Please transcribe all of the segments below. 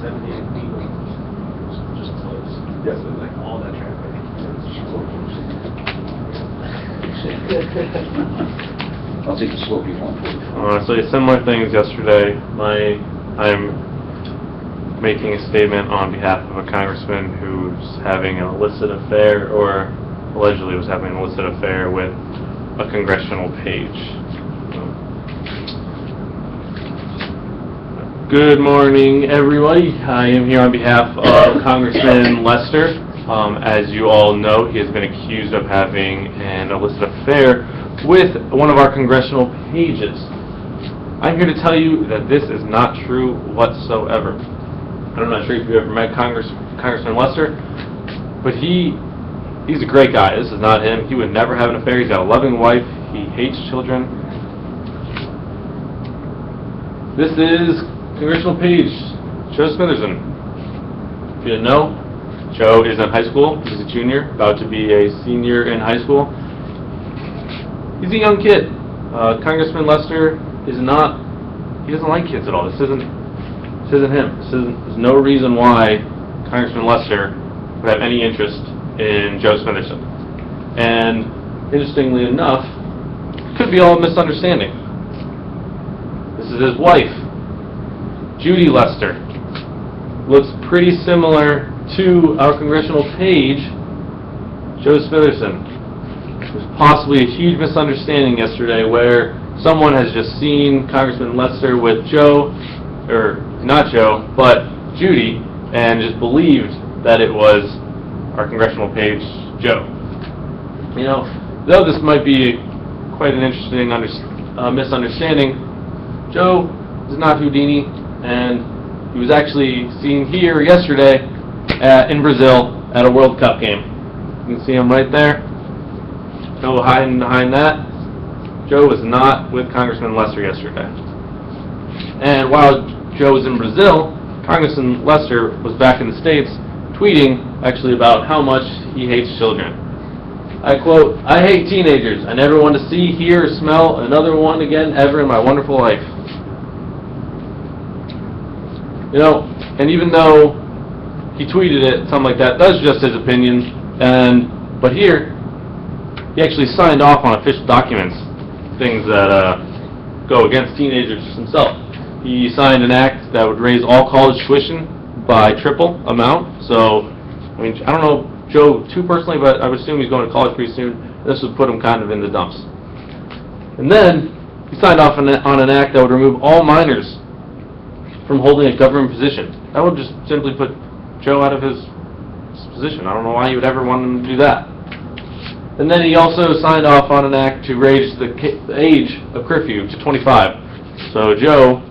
78 people just close. Yes. So like all that traffic. I'll take the slow people on. So similar things yesterday. I'm making a statement on behalf of a congressman who's having an illicit affair, or allegedly was having an illicit affair with a congressional page. Good morning, everybody. I am here on behalf of Congressman Lester. As you all know, he has been accused of having an illicit affair with one of our congressional pages. I'm here to tell you that this is not true whatsoever. I'm not sure if you've ever met Congressman Lester, but he's a great guy. This is not him. He would never have an affair. He's got a loving wife. He hates children. This is congressional page Joe Smitherson. If you didn't know, Joe is in high school. He's a junior, about to be a senior in high school. He's a young kid. Congressman Lester is not. He doesn't like kids at all. This isn't him. There's no reason why Congressman Lester would have any interest in Joe Smitherson. And interestingly enough, it could be all a misunderstanding. This is his wife, Judy Lester. Looks pretty similar to our congressional page, Joe Smitherson. There's possibly a huge misunderstanding yesterday where someone has just seen Congressman Lester with Joe, or not Joe, but Judy, and just believed that it was our congressional page, Joe. You know, though this might be quite an interesting misunderstanding, Joe is not Houdini, and he was actually seen here yesterday in Brazil at a World Cup game. You can see him right there. Joe hiding behind that. Joe was not with Congressman Lester yesterday. And while Joe was in Brazil, Congressman Lester was back in the States tweeting actually about how much he hates children. I quote, "I hate teenagers. I never want to see, hear, or smell another one again ever in my wonderful life." You know, and even though he tweeted it, something like that, that's just his opinion. But here, he actually signed off on official documents, things that go against teenagers himself. He signed an act that would raise all college tuition by triple amount. So, I mean, I don't know Joe too personally, but I would assume he's going to college pretty soon. This would put him kind of in the dumps. And then he signed off on an act that would remove all minors from holding a government position. That would just simply put Joe out of his position. I don't know why you would ever want him to do that. And then he also signed off on an act to raise the age of curfew to 25. So Joe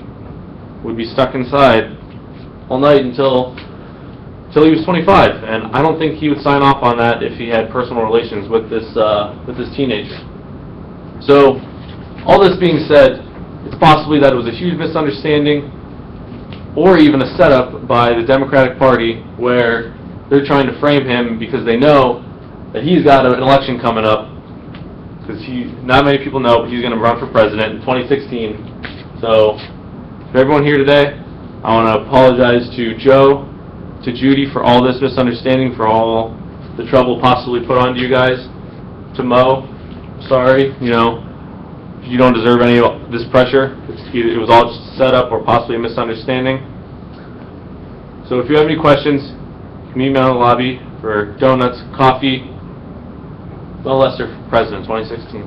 would be stuck inside all night until he was 25. And I don't think he would sign off on that if he had personal relations with this teenager. So, all this being said, it's possibly that it was a huge misunderstanding, or even a setup by the Democratic Party where they're trying to frame him because they know that he's got an election coming up, because not many people know, but he's going to run for president in 2016. So, for everyone here today, I want to apologize to Joe, to Judy for all this misunderstanding, for all the trouble possibly put onto you guys. To Mo, sorry, you know, you don't deserve any of this pressure. It was all just set up or possibly a misunderstanding. So if you have any questions, you can email the lobby for donuts, coffee. Lester, President, 2016.